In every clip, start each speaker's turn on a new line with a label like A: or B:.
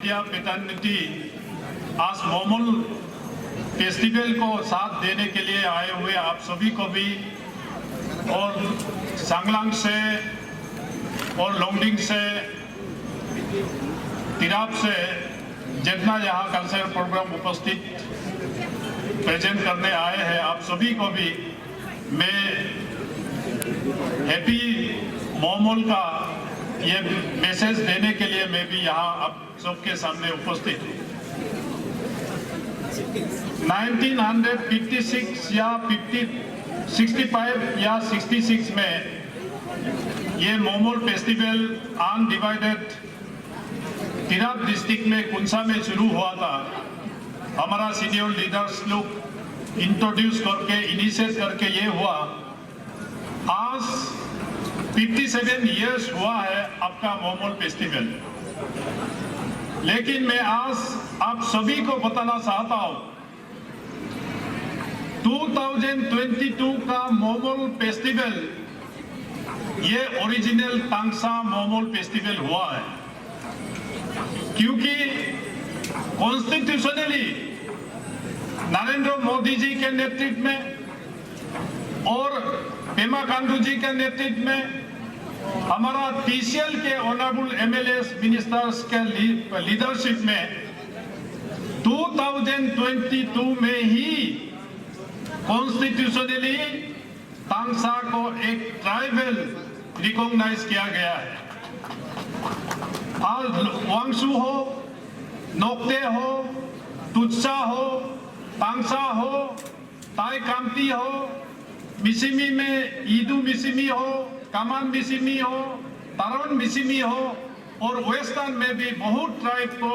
A: प्रतिनिधि आज मोमोल फेस्टिवल को साथ देने के लिए आए हुए आप सभी को भी और सांगलांग से और लोंगडिंग से तिराप से जितना यहाँ कल्चरल प्रोग्राम उपस्थित प्रेजेंट करने आए हैं आप सभी को भी मैं हैप्पी मोमोल का ये मैसेज देने के लिए मैं भी यहाँ आप सबके सामने उपस्थित हूँ। 1956 या 65 या 66 में ये मोमोल फेस्टिवल अनडिवाइडेड तिराप डिस्ट्रिक्ट में कुंसा में शुरू हुआ था। हमारा सीनियर लीडर्स लोग इंट्रोड्यूस करके इनिशिएट करके ये हुआ। आज 57 इयर्स हुआ है आपका मोमोल फेस्टिवल, लेकिन मैं आज आप सभी को बताना चाहता हूं 2022 का मोमोल फेस्टिवल ये ओरिजिनल तांगसा मोमोल फेस्टिवल हुआ है, क्योंकि कॉन्स्टिट्यूशनली नरेंद्र मोदी जी के नेतृत्व में और पेमा खांडू जी के नेतृत्व में हमारा टीसीएल के ऑनरेबल एमएलएस मिनिस्टर्स के लीडरशिप में 2022 में ही कॉन्स्टिट्यूशनली तांगसा को एक ट्राइबल रिकॉग्नाइज किया गया है। आज वांगसू हो, नोक्ते हो, तुत्सा हो, तांगसा हो, ताई कामती हो, मिसिमी में ईदू मिसिमी हो, कामान मिसिमी हो, तारावन मिसिमी हो और वेस्टर्न में भी बहुत ट्राइब को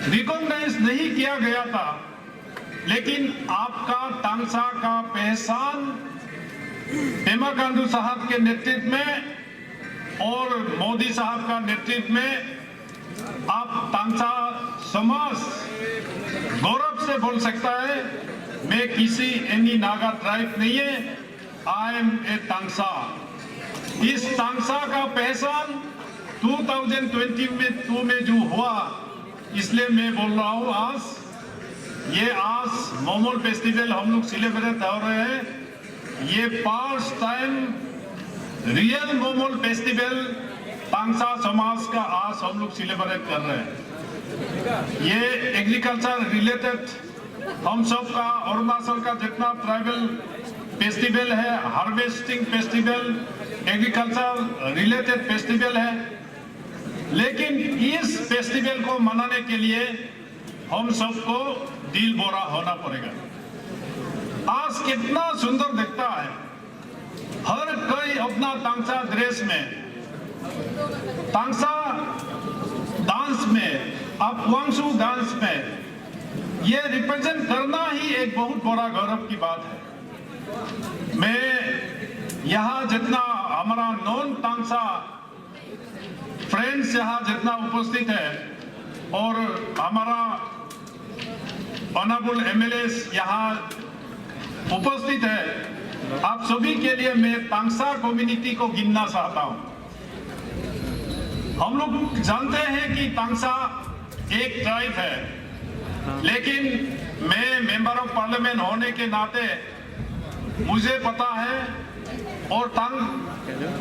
A: रिकॉग्नाइज नहीं किया गया था, लेकिन आपका तांगसा का पहचान पेमा खांडू साहब के नेतृत्व में और मोदी साहब का नेतृत्व में आप तांगसा समाज गौरव से बोल सकता है मैं किसी एनी नागा ट्राइब नहीं है, आई एम ए तांगसा। इस तांगसा का पहचान 2022 में जो हुआ, इसलिए मैं बोल रहा हूँ आज मोमोल फेस्टिवल हम लोग सेलिब्रेट हो रहे हैं। ये first time real Momol festival Tangsa समाज का आज हम लोग सेलिब्रेट कर रहे हैं। ये एग्रीकल्चर रिलेटेड हम सब का अरुणाचल का जितना ट्राइबल फेस्टिवल है, harvesting festival, agriculture related festival है, लेकिन इस फेस्टिवल को मनाने के लिए हम सबको दिल बोरा होना पड़ेगा। आज कितना सुंदर दिखता है, हर कोई अपना तांगसा ड्रेस में, तांगसा डांस में, आप वांगसू डांस में, ये रिप्रेजेंट करना ही एक बहुत बड़ा गौरव की बात है। मैं यहाँ जितना हमारा नॉन तांगसा फ्रेंड्स यहाँ जितना उपस्थित है और हमारा ऑनरेबल एमएलएस यहाँ उपस्थित है, आप सभी के लिए मैं तांगसा कम्युनिटी को गिनना चाहता हूँ। हम लोग जानते हैं कि तांगसा एक ट्राइब है, लेकिन मैं मेंबर ऑफ पार्लियामेंट होने के नाते मुझे पता है और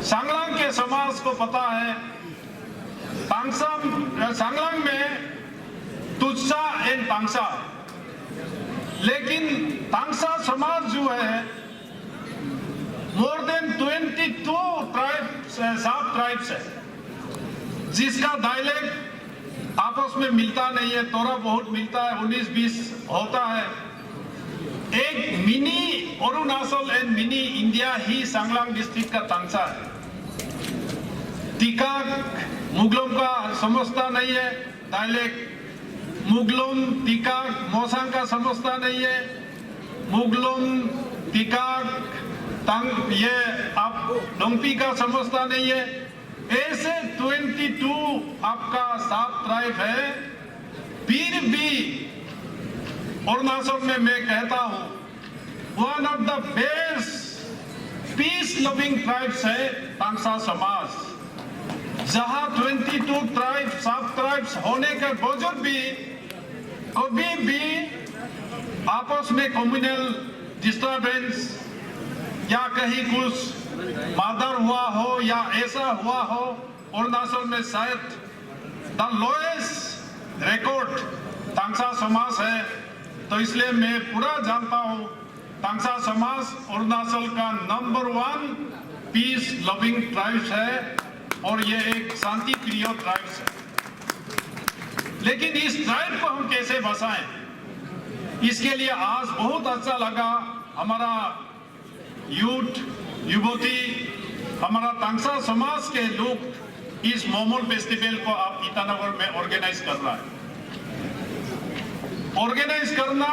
A: सांगलांग के समाज को पता है, सांगलांग में तुत्सा एंड तांगसा, लेकिन तांगसा समाज जो है मोर देन 22 ट्राइब्स सब ट्राइब्स है, जिसका डायलेक्ट आपस में मिलता नहीं है, थोड़ा बहुत मिलता है, 19-20 होता है। एक mini Arunachal and mini India ही सांगलांग डिस्ट्रिक्ट का तांगसा है। टिकाक मुगलों का समझता नहीं है डायलेक्ट, मुगलों टिकाक मोसांग का समझता नहीं है, मुगलों टिकाक तंग ये आप डोंगपी का समझता नहीं है। ऐसे 22 आपका सब ट्राइब है, फिर भी अरुणाचल में मैं कहता हूं one of the best peace loving tribes है तांगसा समाज। जहां 22 ट्राइब्स, सब ट्राइब्स होने के बावजूद भी कभी भी आपस में कम्युनल डिस्टर्बेंस या कहीं कुछ मर्डर हुआ हो या ऐसा हुआ हो, अरुणाचल में शायद द लोएस्ट रिकॉर्ड तांगसा समाज है। तो इसलिए मैं पूरा जानता हूं तांगसा समाज अरुणाचल का नंबर 1 पीस लविंग ट्राइब्स है और ये एक शांति प्रिय ट्राइब्स है। लेकिन इस ट्राइब को हम कैसे बचाएं, इसके लिए आज बहुत अच्छा लगा हमारा यूथ युवती, हमारा तांगसा समाज के लोग इस मोमोल फेस्टिवल को आप ईटानगर में ऑर्गेनाइज कर रहा है। ऑर्गेनाइज करना,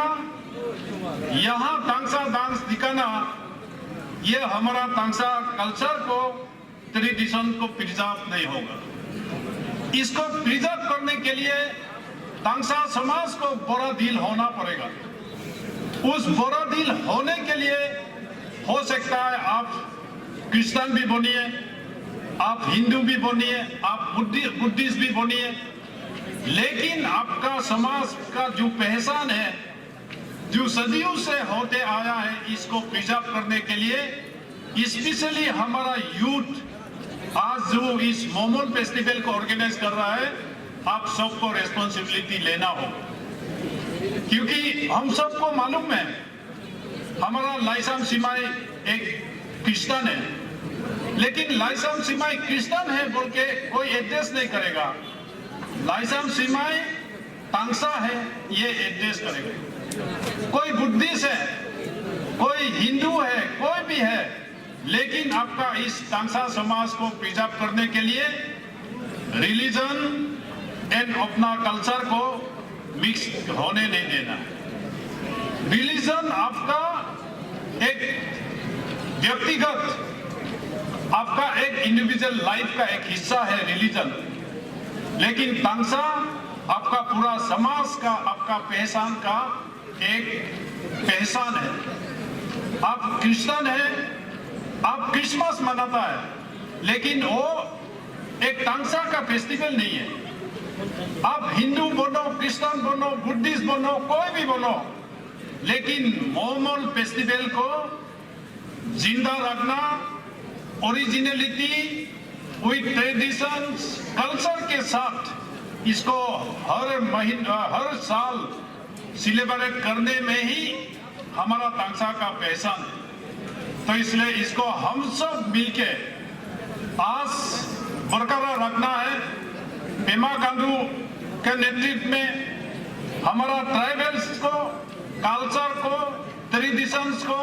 A: यहाँ तांगसा डांस दिखाना, ये हमारा तांगसा कल्चर को, ट्रेडिशन को प्रिजर्व नहीं होगा। इसको प्रिजर्व करने के लिए तांगसा समाज को बड़ा दिल होना पड़ेगा। उस बड़ा दिल होने के लिए हो सकता है आप क्रिश्चियन भी बनिए, आप हिंदू भी बनिए, आप बुद्धिस्ट भी बनिए, लेकिन आपका समाज का जो पहचान है, जो सदियों से होते आया है, इसको प्रिजर्व करने के लिए स्पेशली हमारा यूथ आज जो इस मोमोल फेस्टिवल को ऑर्गेनाइज कर रहा है, आप सबको रेस्पॉन्सिबिलिटी लेना होगा। क्योंकि हम सबको मालूम है हमारा लाइसम सिमाई एक क्रिश्चियन है, लेकिन लाइसम सिमाई क्रिश्चियन है बोल के कोई एड्रेस नहीं करेगा। लाइसम सिमाई तांगसा है ये एड्रेस करेगा। कोई बुद्धिस्ट है, कोई हिंदू है, कोई भी है, लेकिन आपका इस तांगसा समाज को प्रिजर्व करने के लिए रिलीजन एंड अपना कल्चर को मिक्स होने नहीं देना। रिलीजन आपका एक व्यक्तिगत, आपका एक इंडिविजुअल लाइफ का एक हिस्सा है रिलीजन, लेकिन तांगसा आपका पूरा समाज का, आपका पहचान का एक पहचान है। आप क्रिश्चियन है, आप क्रिसमस मनाता है, लेकिन वो एक तांगसा का फेस्टिवल नहीं है। आप हिंदू बनो, क्रिश्चियन बनो, बुद्धिस्ट बनो, कोई भी बनो, लेकिन मोमोल फेस्टिवल को जिंदा रखना, ओरिजिनलिटी विद ट्रेडिशंस, कल्चर के साथ इसको हर साल सेलिब्रेट करने में ही हमारा तांगसा का पहचान है। तो इसलिए इसको हम सब मिलके आज बरकरार रखना है। पेमा खांडू के नेतृत्व में हमारा ट्राइबल्स को, कल्चर को, ट्रेडिशंस को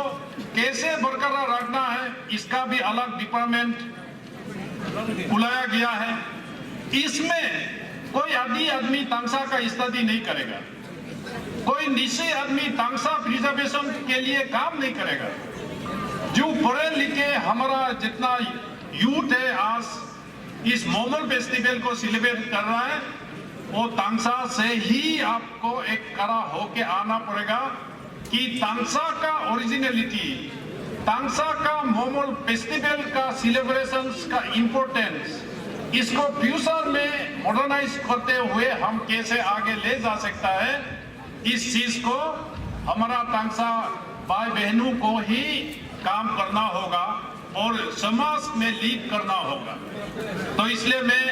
A: कैसे बरकरार रखना है, इसका भी अलग डिपार्टमेंट बुलाया गया है। इसमें कोई आदमी तांगसा का स्टडी नहीं करेगा, कोई निश्चय आदमी तांगसा प्रिजर्वेशन के लिए काम नहीं करेगा। जो पढ़े लिखे हमारा जितना यूथ है आज इस मोमोल फेस्टिवल को सेलिब्रेट कर रहा है, वो तांगसा से ही आपको एक कड़ा होके आना पड़ेगा कि तांगसा का ओरिजिनलिटी, तांगसा का मोमोल फेस्टिवल का सेलिब्रेशंस का इम्पोर्टेंस, इसको फ्यूचर में मॉडर्नाइज करते हुए हम कैसे आगे ले जा सकता है, इस चीज को हमारा तांगसा भाई बहनों को ही काम करना होगा और समाज में लीड करना होगा। तो इसलिए मैं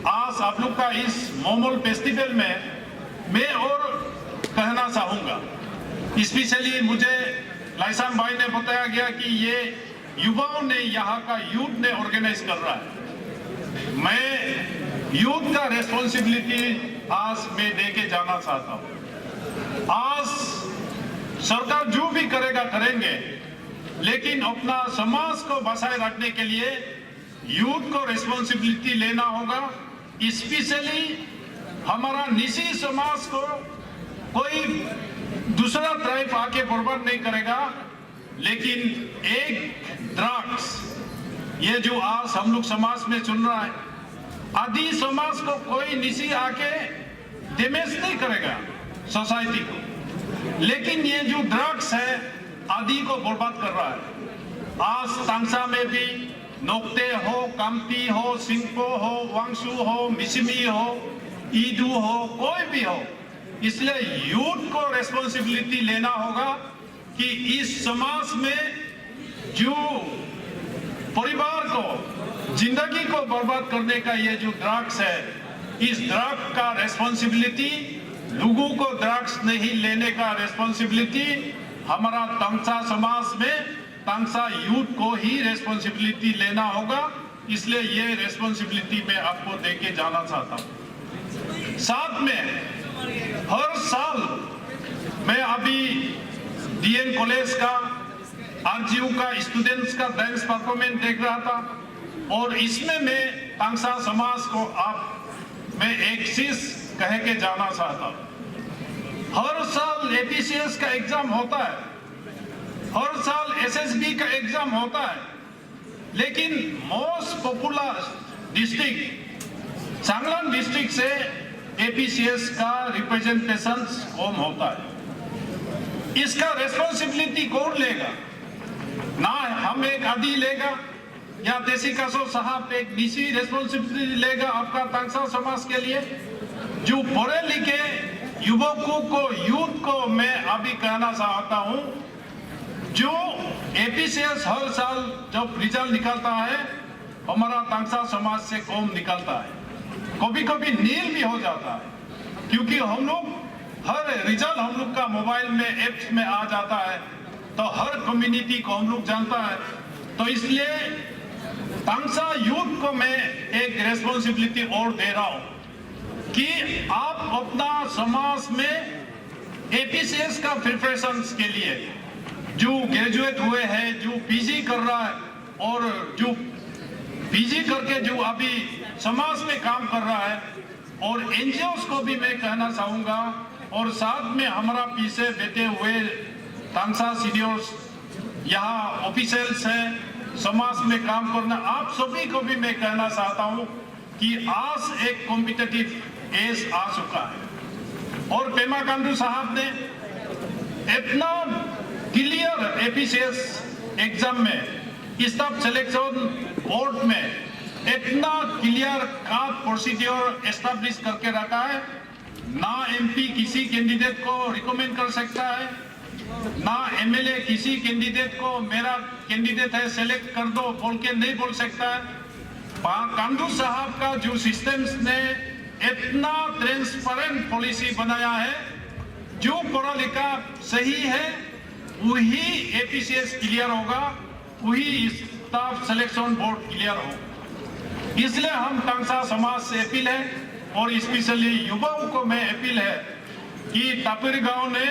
A: आज आप लोग का इस मोमोल फेस्टिवल में मैं और कहना चाहूंगा, स्पेशली मुझे लाइसम भाई ने बताया गया कि ये युवाओं ने, यहाँ का यूथ ने ऑर्गेनाइज कर रहा है। मैं यूथ का रेस्पॉन्सिबिलिटी आज मैं देके जाना चाहता हूँ। आज सरकार जो भी करेगा करेंगे, लेकिन अपना समाज को बचाए रखने के लिए यूथ को रेस्पॉन्सिबिलिटी लेना होगा। स्पेशली हमारा निजी समाज को कोई दूसरा ट्राइब आके बर्बाद नहीं करेगा, लेकिन एक ड्रग्स ये जो आज हम लोग समाज में चल रहा है, आदि समाज को कोई निजी आके डैमेज नहीं करेगा सोसाइटी को, लेकिन ये जो ड्रग्स है आदि को बर्बाद कर रहा है। आज तांगसा में भी, नोक्टे हो, कामती हो, सिंगपो हो, वांगसू हो, मिसिमी हो, ईदू हो, कोई भी हो, इसलिए यूथ को रेस्पॉन्सिबिलिटी लेना होगा कि इस समाज में जो परिवार को, जिंदगी को बर्बाद करने का ये जो ड्रग्स है, इस ड्रग का रेस्पॉन्सिबिलिटी, लोगों को ड्रग्स नहीं लेने का रेस्पॉन्सिबिलिटी हमारा तंगसा समाज में तंगसा यूथ को ही रेस्पॉन्सिबिलिटी लेना होगा। इसलिए ये रेस्पॉन्सिबिलिटी मैं आपको देके जाना चाहता हूँ। साथ में हर साल मैं अभी डीएन कॉलेज का, आरजीयू का स्टूडेंट्स का डांस परफॉर्मेंस देख रहा था और इसमें मैं तंगसा समाज को मैं एक चीज कह के जाना चाहता हूँ। हर साल एपीसीएस का एग्जाम होता है, हर साल एसएसबी का एग्जाम होता है, लेकिन most popular district Changlang district से एपीसीएस का रिप्रेजेंटेशन कम होता है। इसका रेस्पॉन्सिबिलिटी कौन लेगा? ना हम एक आदि लेगा या देसी कासो साहब एक निजी रेस्पॉन्सिबिलिटी लेगा आपका तंगसा समाज के लिए। जो पढ़े लिखे युवकों को, यूथ को मैं अभी कहना चाहता हूं, जो एपीसीएस हर साल जब रिजल्ट निकलता है हमारा तंगसा समाज से कम निकलता है, कभी कभी नील भी हो जाता है, क्योंकि हम लोग हर रिजल्ट हम लोग का मोबाइल में एप्स में आ जाता है, तो हर कम्युनिटी को हम लोग जानता है। तो इसलिए तंगसा यूथ को मैं एक रेस्पॉन्सिबिलिटी और दे रहा हूं कि आप अपना समाज में एपीसीएस का प्रिपरेशन के लिए जो ग्रेजुएट हुए हैं, जो पीजी कर रहा है और जो पीजी करके जो अभी समाज में काम कर रहा है, और एनजीओस को भी मैं कहना चाहूंगा, और साथ में हमारा पीछे बैठे हुए तंगसा सीनियर्स, यहाँ ऑफिशियल्स हैं, समाज में काम करना, आप सभी को भी मैं कहना चाहता हूं कि आज एक कॉम्पिटिटिव एज आ चुका है और पेमा खांडू साहब ने इतना क्लियर एपीसीएस एग्जाम में, स्टाफ सिलेक्शन बोर्ड में इतना क्लियर का प्रोसीजर एस्टैब्लिश करके रखा है। ना एमपी किसी कैंडिडेट को रिकमेंड कर सकता है, ना एमएलए किसी कैंडिडेट को मेरा कैंडिडेट है सेलेक्ट कर दो बोल के नहीं बोल सकता है। खांडू साहब का जो सिस्टम्स ने इतना ट्रांसपेरेंट पॉलिसी बनाया है, जो पढ़ा लिखा सही है वही एपीसीएस क्लियर होगा, वही स्टाफ सिलेक्शन बोर्ड क्लियर होगा। इसलिए हम तंगसा समाज से अपील है और स्पेशली युवाओं को मैं अपील है कि तापिर गांव ने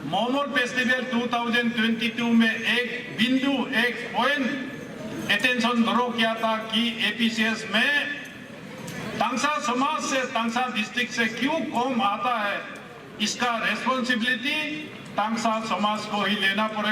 A: मोमोल फेस्टिवल 2022 में एक बिंदु, एक पॉइंट अटेंशन ड्रॉ किया था कि एपीसीएस में तंगसा समाज से, तंगसा डिस्ट्रिक्ट से क्यों कम आता है, इसका रेस्पॉन्सिबिलिटी तंगसा समाज को ही लेना पड़ेगा।